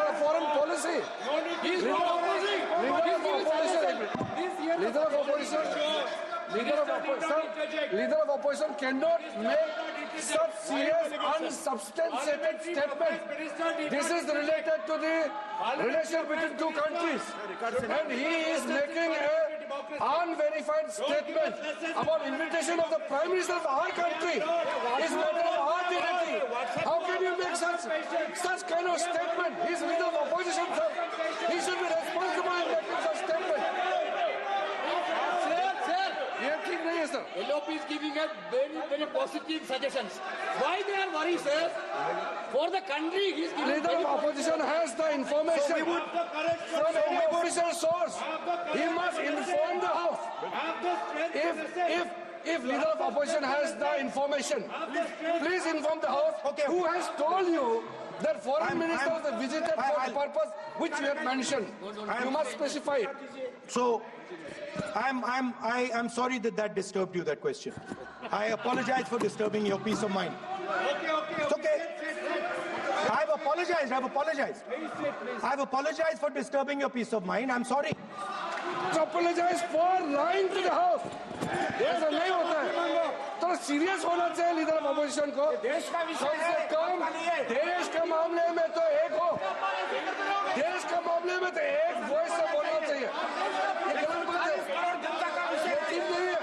a foreign policy. He's not opposing. Leader of opposition cannot make such serious, unsubstantiated statement. This is related to the relation between two countries, and he is making an unverified statement about invitation of the Prime Minister of our country. It's matter of our dignity. How can you make such kind of statement? He's leader of opposition, sir. He should be responsible in making such statement. LOP is giving us very positive suggestions. Why they are worried, sir? For the country, he is giving. Leader of opposition has the information from any official source. He must inform the House. If leader of opposition has the information, please inform the House. Okay. Who has told you that foreign ministers visited for the purpose which you have mentioned? You must specify it. So, I'm sorry that disturbed you, that question. I apologize for disturbing your peace of mind. It's okay. I've apologized for disturbing your peace of mind. I'm sorry. Apologize for lying to the House. ऐसा नहीं होता है. तो serious होना चाहिए leader of opposition को. कम से कम देश के मामले में तो एक हो. देश के मामले में तो एक वॉइस से बोलना चाहिए. ये गलत बात है. ये ठीक नहीं है.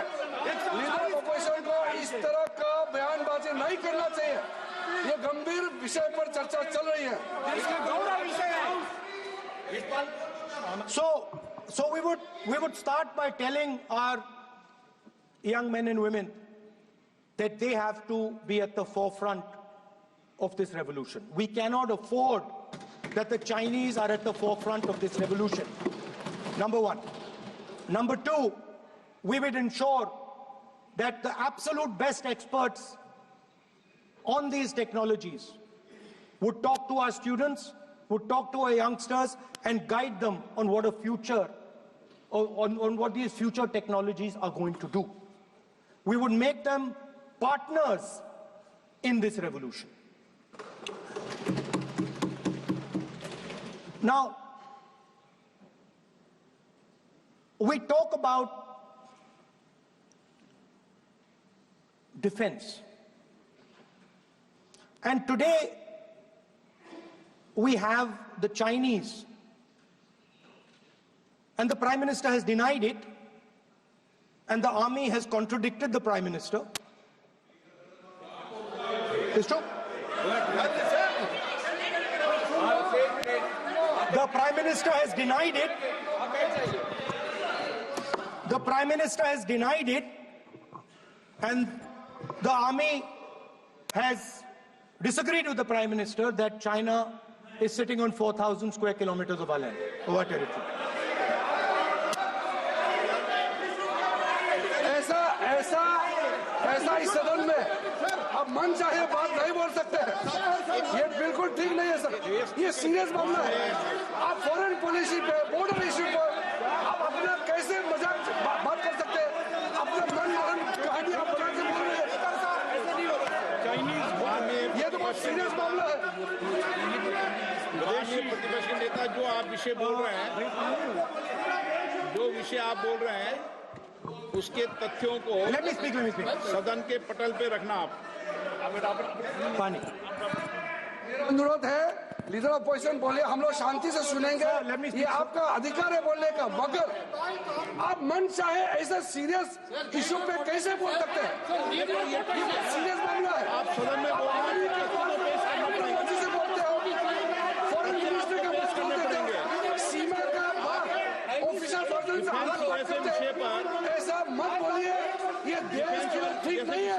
लीडर ऑफ अपोजिशन को इस तरह का बयानबाजी नहीं करना चाहिए. ये गंभीर विषय पर चर्चा चल रही है. इसका गौरव विषय है. So we would start by telling our young men and women that they have to be at the forefront of this revolution. We cannot afford that the Chinese are at the forefront of this revolution. Number one. Number two, we would ensure that the absolute best experts on these technologies would talk to our students, would talk to our youngsters and guide them on what a future, on what these future technologies are going to do. We would make them partners in this revolution. Now, we talk about defense. And today, we have the Chinese. And the Prime Minister has denied it. And the army has contradicted the Prime Minister. It's true. The Prime Minister has denied it. The Prime Minister has denied it. And the army has disagreed with the Prime Minister that China is sitting on 4,000 square kilometers of our land, of our territory. ऐसा इस सदन में अब मन चाहे बात नहीं बोल सकते हैं. ये बिल्कुल ठीक नहीं है सर. ये सीरियस मामला है. आप फॉरेन पॉलिसी पे, बॉर्डर इश्यू पर आप अपना कैसे मजाक बात कर सकते हैं? अपना मन कहानी आप बना के बोल रहे हैं. ये तो बहुत सीरियस मामला है. विदेशी प्रतिपक्ष के नेता जो आप विषय बोल रहे हैं, उसके तथ्यों को सदन के पटल पे रखना. आप अनुरोध है लीडर ऑफ अपोजिशन बोले, हम लोग शांति से सुनेंगे. ये आपका अधिकार है बोलने का, मगर आप मन चाहे ऐसा सीरियस इशू पे कैसे बोल सकते हैं? सीरियस मामला है. आप सदन में बोलते हो. फॉरेन मिनिस्टर का मुश्किल देते हैं. सीमा का ऑफिसर पर्सन से हाथ बात करते हैं. ऐसा मत बोलिए. ये देश के लिए ठीक नहीं है.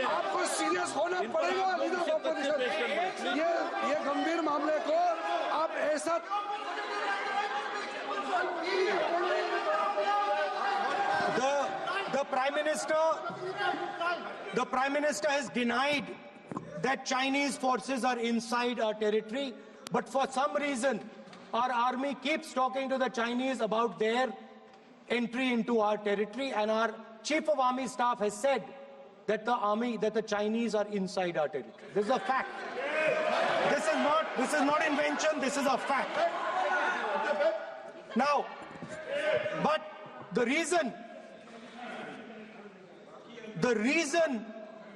आपको सीरियस होना पड़ेगा लीडर ऑफ अपोजिशन. ये गंभीर मामले को आप ऐसा The Prime Minister has denied that Chinese forces are inside our territory, but for some reason our army keeps talking to the Chinese about their entry into our territory, and our Chief of Army Staff has said that the Chinese are inside our territory. This is a fact. This is not This is not invention, this is a fact. Now, but the reason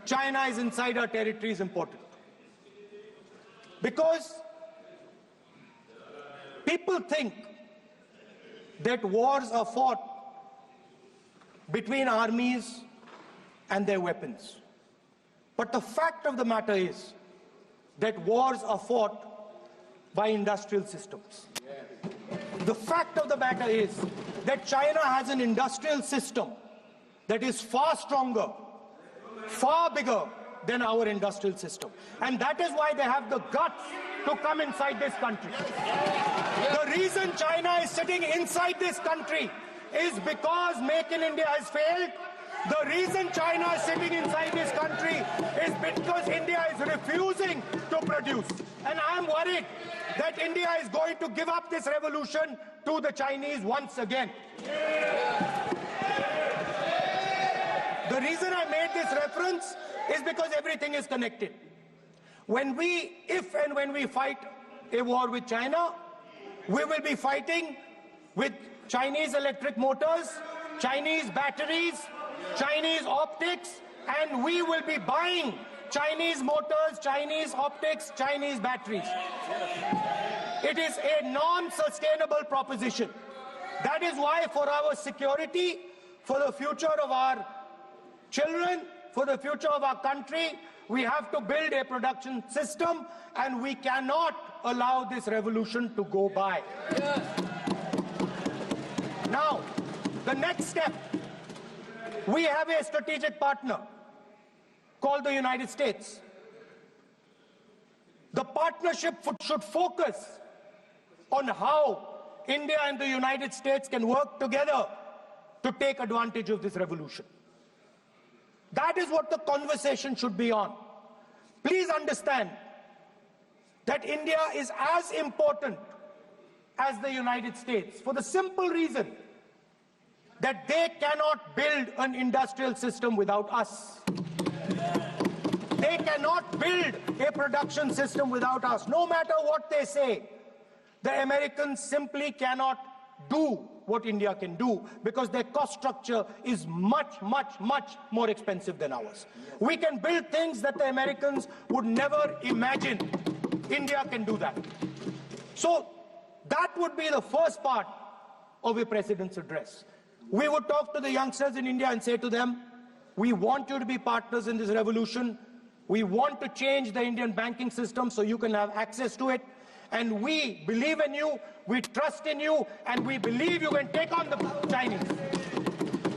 China is inside our territory is important. Because people think that wars are fought between armies and their weapons. But the fact of the matter is that wars are fought by industrial systems. The fact of the matter is that China has an industrial system that is far stronger, far bigger than our industrial system. And that is why they have the guts to come inside this country. The reason China is sitting inside this country is because Make in India has failed. The reason China is sitting inside this country is because India is refusing to produce. And I am worried that India is going to give up this revolution to the Chinese once again. The reason I made this reference is because everything is connected. If and when we fight a war with China, we will be fighting with Chinese electric motors, Chinese batteries, Chinese optics, and we will be buying Chinese motors, Chinese optics, Chinese batteries. It is a non-sustainable proposition. That is why for our security, for the future of our children, for the future of our country, we have to build a production system, and we cannot allow this revolution to go by. Now, the next step, we have a strategic partner called the United States. The partnership should focus on how India and the United States can work together to take advantage of this revolution. That is what the conversation should be on. Please understand that India is as important as the United States for the simple reason that they cannot build an industrial system without us. They cannot build a production system without us. No matter what they say, the Americans simply cannot do what India can do because their cost structure is much, much, much more expensive than ours. We can build things that the Americans would never imagine. India can do that. So that would be the first part of a president's address. We would talk to the youngsters in India and say to them, we want you to be partners in this revolution. We want to change the Indian banking system so you can have access to it. And we believe in you, we trust in you, and we believe you can take on the Chinese.